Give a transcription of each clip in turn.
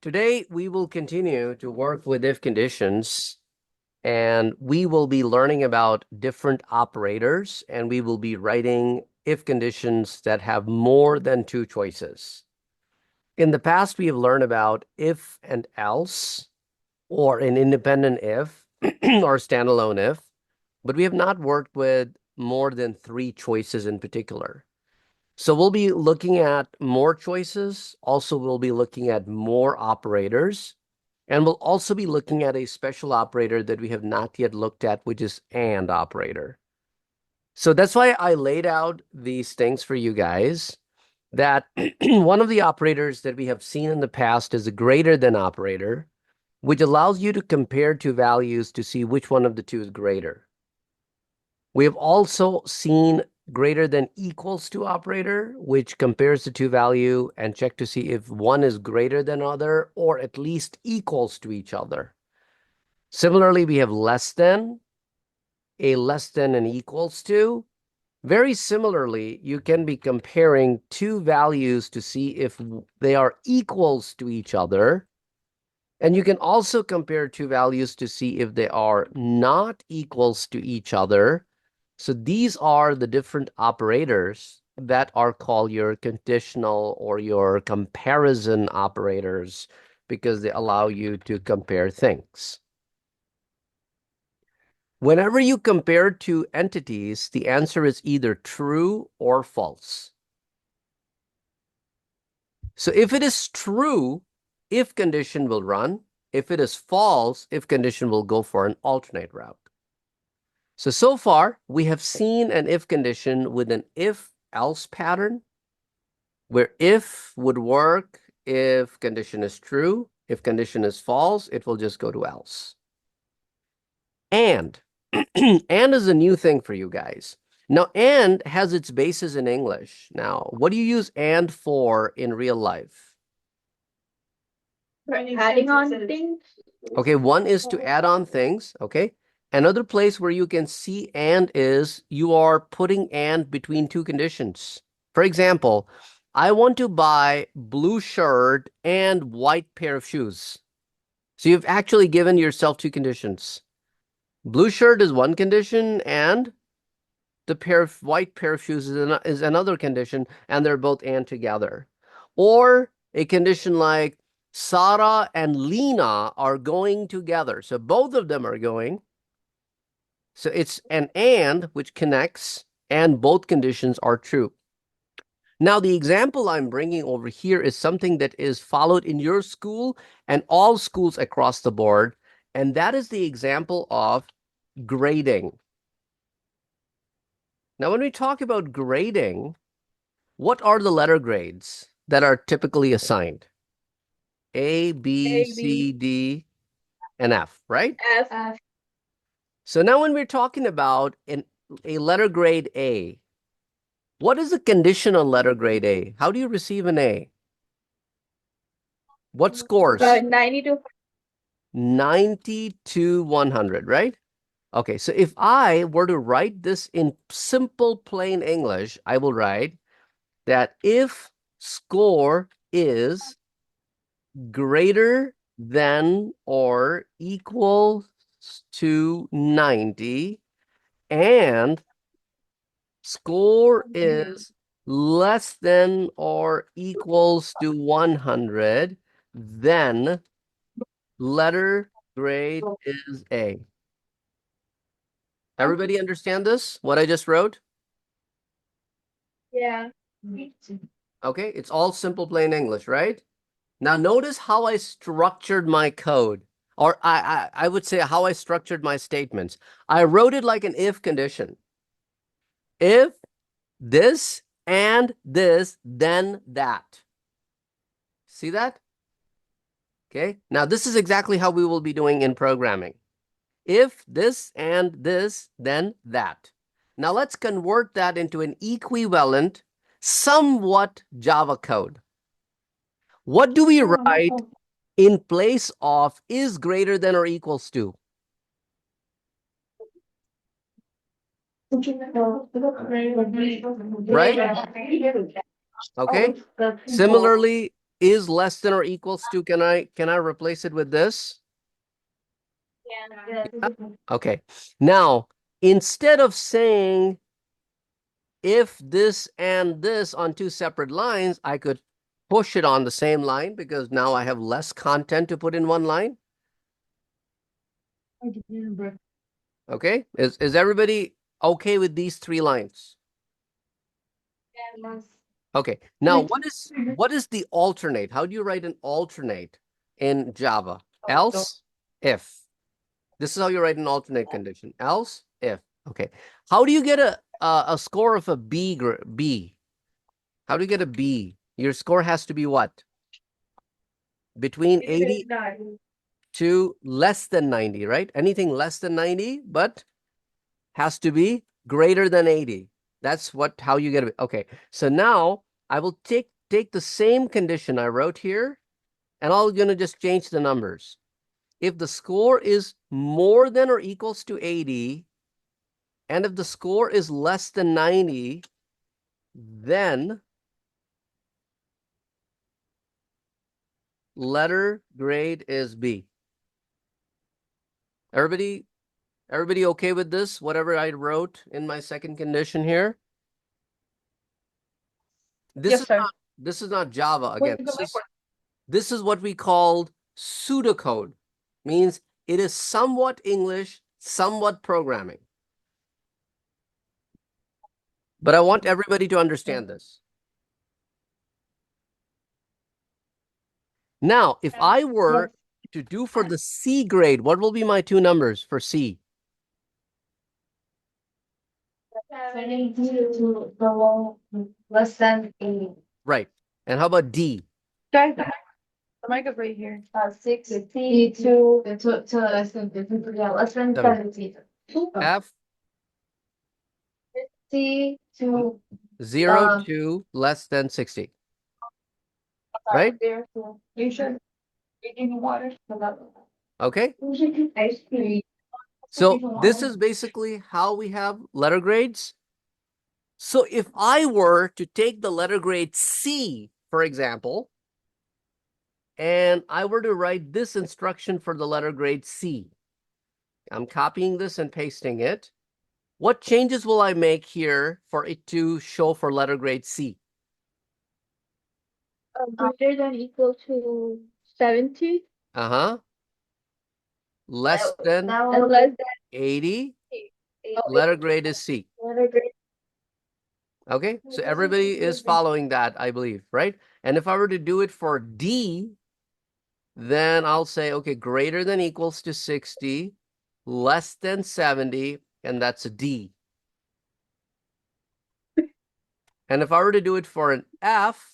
Today, we will continue to work with if conditions, and we will be learning about different operators, and we will be writing if conditions that have more than two choices. In the past, we have learned about if and else, or an independent if, or standalone if, but we have not worked with more than three choices in particular. So we'll be looking at more choices. Also, we'll be looking at more operators. And we'll also be looking at a special operator that we have not yet looked at, which is AND operator. So that's why I laid out these things for you guys, that one of the operators that we have seen in the past is a greater than operator, which allows you to compare two values to see which one of the two is greater. We have also seen greater than equals to operator, which compares the two value and check to see if one is greater than other or at least equals to each other. Similarly, we have less than, a less than and equals to. Very similarly, you can be comparing two values to see if they are equals to each other. And you can also compare two values to see if they are not equals to each other. So these are the different operators that are called your conditional or your comparison operators because they allow you to compare things. Whenever you compare two entities, the answer is either true or false. So if it is true, if condition will run. If it is false, if condition will go for an alternate route. So far, we have seen an if condition with an if-else pattern, where if would work if condition is true. If condition is false, it will just go to else. And is a new thing for you guys. Now, and has its basis in English. Now, what do you use and for in real life? Adding on things. Okay, one is to add on things, okay? Another place where you can see and is you are putting and between two conditions. For example, I want to buy blue shirt and white pair of shoes. So you've actually given yourself two conditions. Blue shirt is one condition and the white pair of shoes is another condition, and they're both and together. Or a condition like Sarah and Lena are going together. So both of them are going. So it's an and which connects, and both conditions are true. Now, the example I'm bringing over here is something that is followed in your school and all schools across the board, and that is the example of grading. Now, when we talk about grading, what are the letter grades that are typically assigned? A, B, A, B, C, D, and F, right? F. So now when we're talking about a letter grade A, what is the condition on letter grade A? How do you receive an A? What scores? 90 to 90 to 100, right? Okay, so if I were to write this in simple plain English, I will write that if score is greater than or equal to 90 and score is less than or equals to 100, then letter grade is A. Everybody understand this, what I just wrote? yeah. Okay, it's all simple plain English, right? Now notice how I structured my code, or I would say how I structured my statements. I wrote it like an if condition. If this and this, then that. See that? Okay, now this is exactly how we will be doing in programming. If this and this, then that. Now let's convert that into an equivalent, somewhat Java code. What do we write in place of is greater than or equals to? Right? Okay. Similarly, is less than or equals to, can I replace it with this? Yeah. Okay. Now, instead of saying if this and this on two separate lines, I could push it on the same line because now I have less content to put in one line. Okay. Is everybody okay with these three lines? Okay. Now, what is the alternate? How do you write an alternate in Java? Else, if. This is how you write an alternate condition. Else, if. Okay. How do you get a score of a B? How do you get a B? Your score has to be what? Between 80 to less than 90, right? Anything less than 90, but has to be greater than 80. That's how you get it. Okay. So now I will take the same condition I wrote here, and I'm going to just change the numbers. If the score is more than or equals to 80, and if the score is less than 90, then letter grade is B. Everybody okay with this? Whatever I wrote in my second condition here? Yes, sir. This is not Java again. This is what we called pseudocode. Means it is somewhat English, somewhat programming. But I want everybody to understand this. Now, if I were to do for the C grade, what will be my two numbers for C? Less than 80. Right. And how about D? Guys, the mic is right here. 62 to less than 50. Yeah, less than 70. F? 50 to 0 to less than 60. Right? there. You should. Drinking water. Okay. Ice cream. So this is basically how we have letter grades. So if I were to take the letter grade C, for example, and I were to write this instruction for the letter grade C, I'm copying this and pasting it. What changes will I make here for it to show for letter grade C? Greater than equal to 70. Uh-huh. Less than And less than 80. 80. Letter grade is C. Letter grade. Okay, so everybody is following that, I believe, right? And if I were to do it for D, then I'll say, okay, greater than equals to 60, less than 70, and that's a D. And if I were to do it for an F,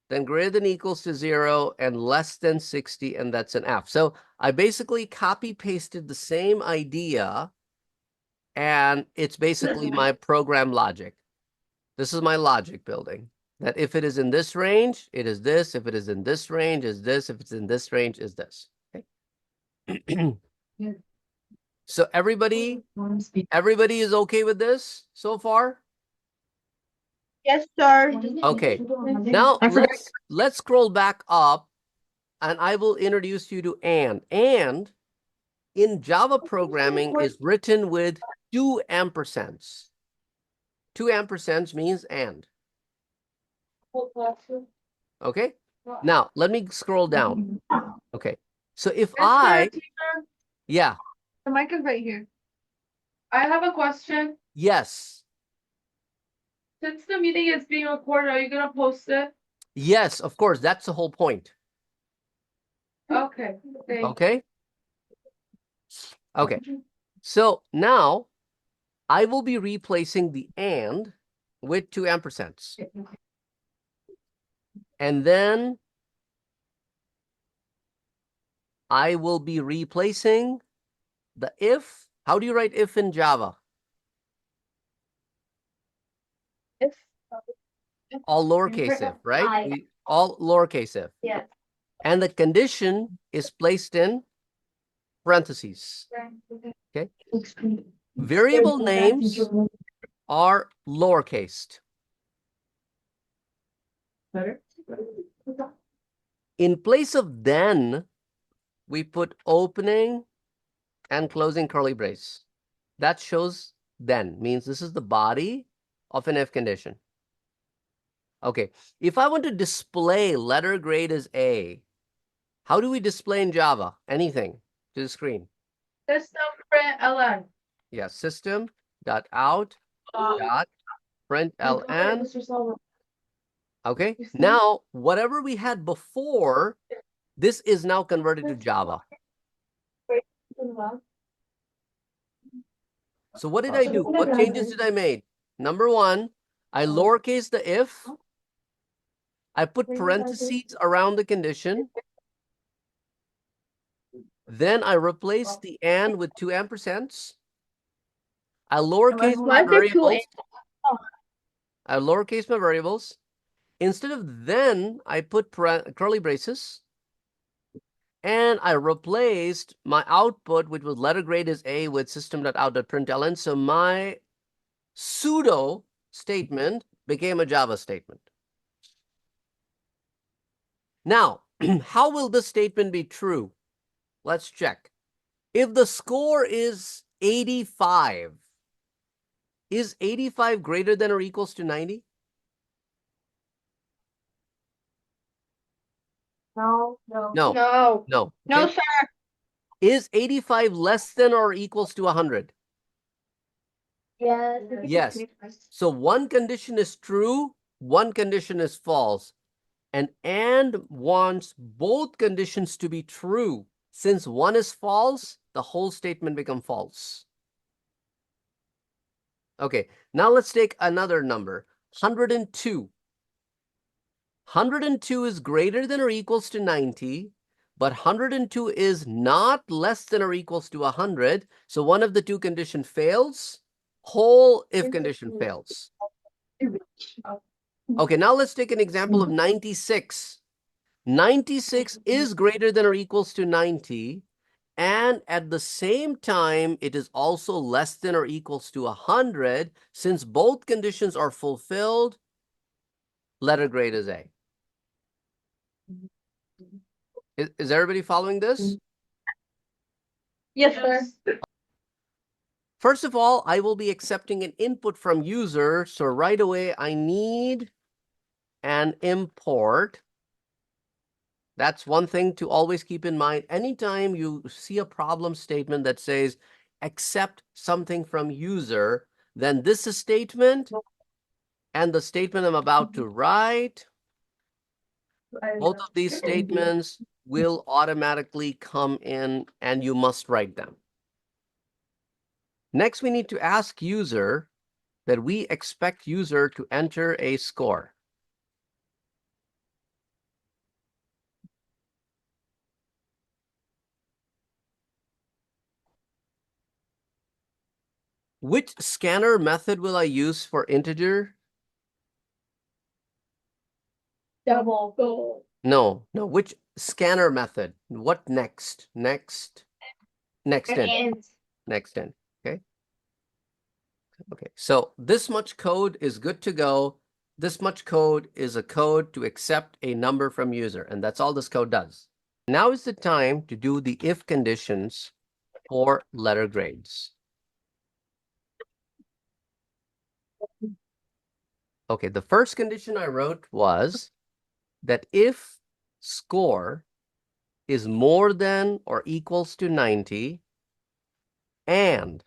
then greater than equals to 0 and less than 60, and that's an F. So I basically copy pasted the same idea, and it's basically my program logic. This is my logic building. That if it is in this range, it is this. If it is in this range, is this. If it's in this range, is this. Okay. So everybody is okay with this so far? Yes, sir. Okay. Now let's scroll back up, and I will introduce you to and. And in Java programming is written with 2 ampersands. 2 ampersands means and. Okay. Now let me scroll down. Okay. So if yeah, The mic is right here. I have a question. yes, Since the meeting is being recorded, are you gonna post it? yes, of course, that's the whole point. Okay. Okay. Okay. So now I will be replacing the and with 2 ampersands. And then I will be replacing the if. How do you write if in Java? If All lowercase if, right? All lowercase if. yes. And the condition is placed in parentheses. Okay. Variable names are lowercased. In place of then, we put opening and closing curly brace. That shows then, means this is the body of an if condition. Okay, if I want to display letter grade as A, how do we display in Java? Anything to the screen. System.println. Yeah, system dot out dot println. Okay, now whatever we had before, this is now converted to Java. So what did I do? What changes did I make? Number one, I lowercase the if. I put parentheses around the condition. Then I replace the and with two ampersands. I lowercase my variables. I lowercase my variables. Instead of then, I put curly braces. And I replaced my output, which was letter grade is A, with system.out.println. So my pseudo statement became a Java statement. Now, how will this statement be true? Let's check. If the score is 85, is 85 greater than or equals to 90? No. No. No, Okay. sir. Is 85 less than or equals to 100? Yes. Yes. So one condition is true, one condition is false. And wants both conditions to be true. Since one is false, the whole statement becomes false. Okay, now let's take another number, 102. 102 is greater than or equals to 90, but 102 is not less than or equals to 100. So one of the two condition fails, whole if condition fails. Okay, now let's take an example of 96. 96 is greater than or equals to 90, and at the same time, it is also less than or equals to 100. Since both conditions are fulfilled, letter grade is A. Is everybody following this? Yes, sir. First of all, I will be accepting an input from user. So right away, I need an import. That's one thing to always keep in mind. Anytime you see a problem statement that says accept something from user, then this is statement and the statement I'm about to write, both of these statements will automatically come in and you must write them. Next, we need to ask user that we expect user to enter a score. Which scanner method will I use for integer? Double goal. No, which scanner method? What next? Next in. Next in. Okay. Okay. So this much code is good to go. This much code is a code to accept a number from user, and that's all this code does. Now is the time to do the if conditions for letter grades. Okay, the first condition I wrote was that if score is more than or equals to 90 and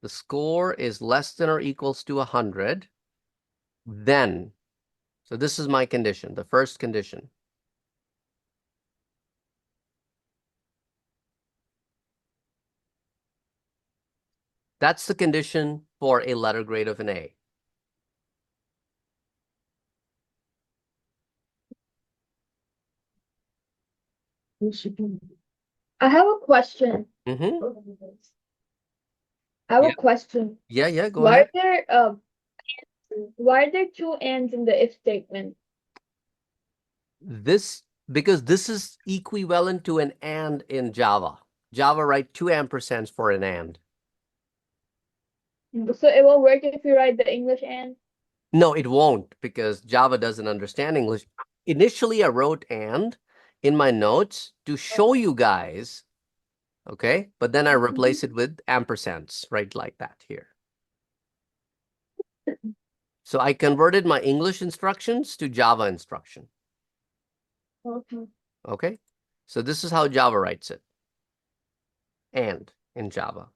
the score is less than or equals to 100, then, so this is my condition, the first condition. That's the condition for a letter grade of an A. I have a question. Mm-hmm. I have Yeah. a question. Yeah, go Why ahead. are there why are there two ands in the if statement? Because this is equivalent to an and in Java. Java write two ampersands for an and. So it will work if you write the English and? No, it won't because Java doesn't understand English. Initially, I wrote and in my notes to show you guys, okay? But then I replace it with ampersands, right like that here. So I converted my English instructions to Java instruction, Okay. okay? So this is how Java writes it, and in Java.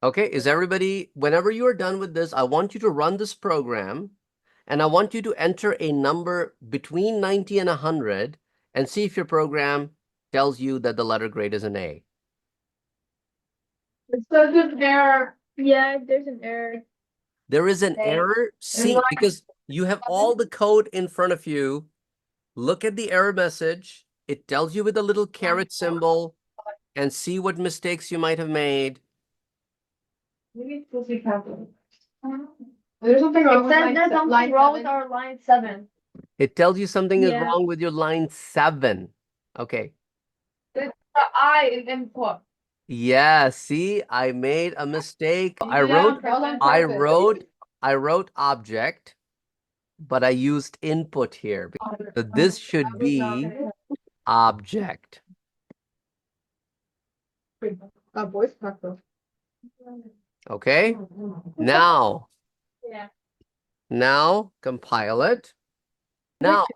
Okay, is everybody, whenever you are done with this, I want you to run this program and I want you to enter a number between 90 and 100 and see if your program tells you that the letter grade is an A. It says an error. Yeah, there's an error. There is an Okay. error, see, because you have all the code in front of you. Look at the error message. It tells you with a little caret symbol and see what mistakes you might have made. Maybe it's supposed to be there's something wrong with line there's something wrong with our line 7. It tells you something is Yeah. wrong with your line 7. Okay. The I in input. Yeah, see, I made a mistake. You do that on purpose. I wrote object, but I used input here. So this should be object. Voice practice. Okay. Now, Yeah. now compile it. Now,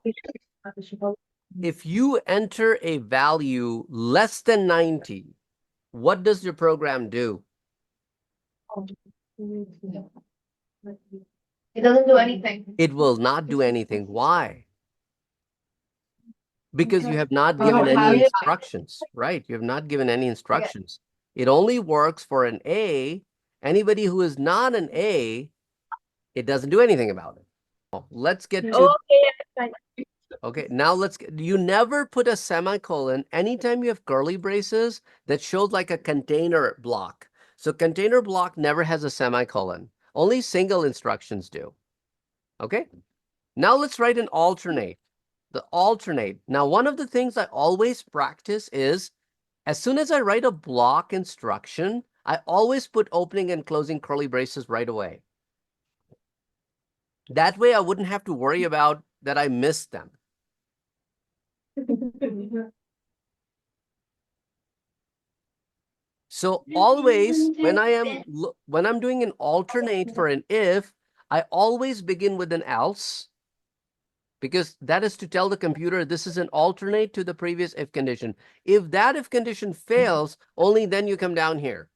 if you enter a value less than 90, what does your program do? It doesn't do anything. It will not do anything. Why? Because you have not Oh, given how any you- instructions, right? You have not given any instructions. It only works for an A. Anybody who is not an A, it doesn't do anything about it. Let's get to, Okay. okay, now you never put a semicolon anytime you have curly braces that shows like a container block. So container block never has a semicolon. Only single instructions do. Okay? Now let's write an alternate. The alternate. Now, one of the things I always practice is as soon as I write a block instruction, I always put opening and closing curly braces right away. That way I wouldn't have to worry about that I missed them. So always when I'm doing an alternate for an if, I always begin with an else, because that is to tell the computer this is an alternate to the previous if condition. If that if condition fails, only then you come down here.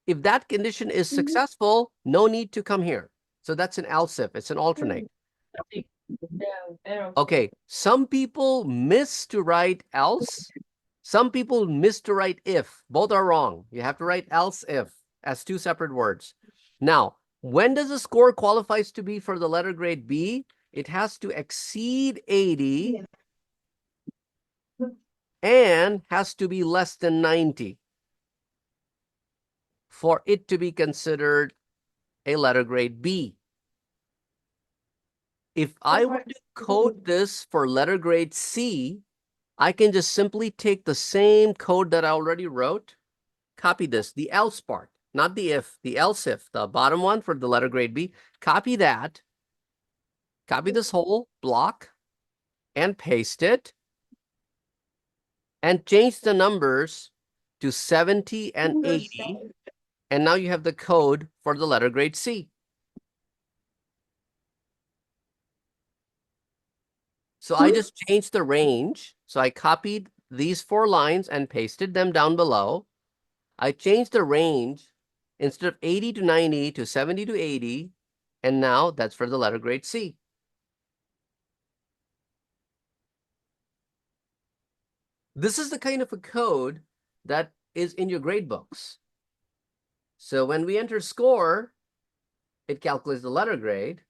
If that condition is successful, no need to come here. So that's an else if, it's an alternate. Okay, some people miss to write else. Some people miss to write if. Both are wrong. You have to write else if as two separate words. Now, when does a score qualifies to be for the letter grade B? It has to exceed 80 and has to be less than 90 for it to be considered a letter grade B. If I were to code this for letter grade C, I can just simply take the same code that I already wrote, copy this, the else part, not the if, the else if, the bottom one for the letter grade B, copy that, copy this whole block and paste it and change the numbers to 70 and 80. And now you have the code for the letter grade C. So I just changed the range. So I copied these 4 lines and pasted them down below. I changed the range instead of 80 to 90 to 70 to 80. And now that's for the letter grade C. This is the kind of a code that is in your grade books. So when we enter score, it calculates the letter grade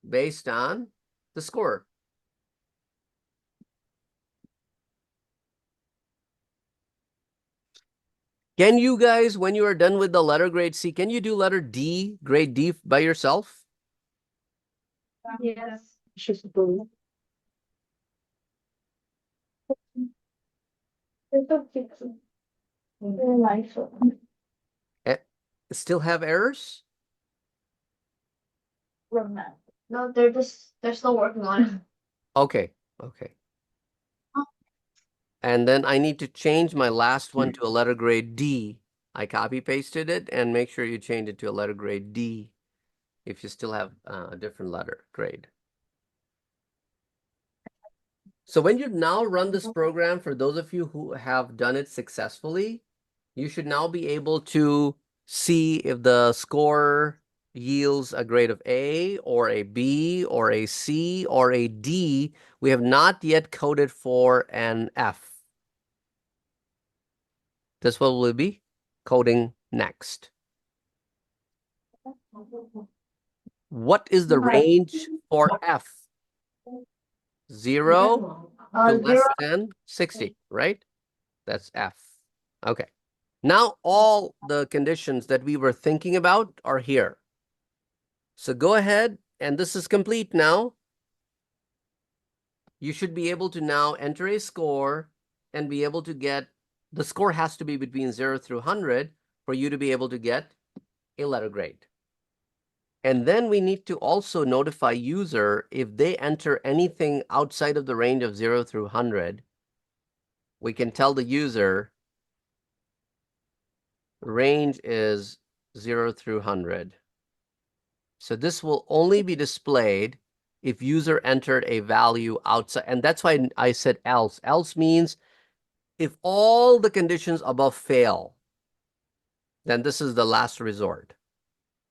based on the score. Can you guys, when you are done with the letter grade C, can you do letter D, grade D by yourself? Yes. Just blue. It's okay. Very nice. Eh, Still have errors? No, they're still working on it. Okay, okay. And then I need to change my last one to a letter grade D. I copy pasted it, and make sure you change it to a letter grade D if you still have a different letter grade. So when you now run this program, for those of you who have done it successfully, you should now be able to see if the score yields a grade of A or a B or a C or a D. We have not yet coded for an F. This one will be coding next. What is the range for F? 0 to Zero. less than 60, right? That's F. Okay. Now all the conditions that we were thinking about are here. So go ahead, and this is complete now. You should be able to now enter a score and be able to get, the score has to be between 0 through 100 for you to be able to get a letter grade. And then we need to also notify user if they enter anything outside of the range of 0 through 100. We can tell the user range is 0 through 100. So this will only be displayed if user entered a value outside. And that's why I said else. Else means if all the conditions above fail, then this is the last resort.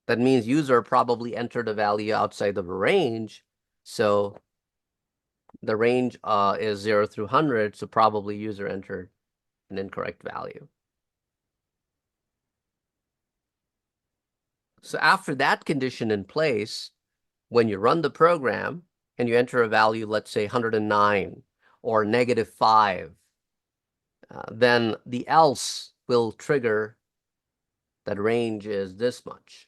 That means user probably entered a value outside of a range. So the range is 0 through 100. So probably user entered an incorrect value. So after that condition in place, when you run the program and you enter a value, let's say 109 or -5, then the else will trigger that range is this much.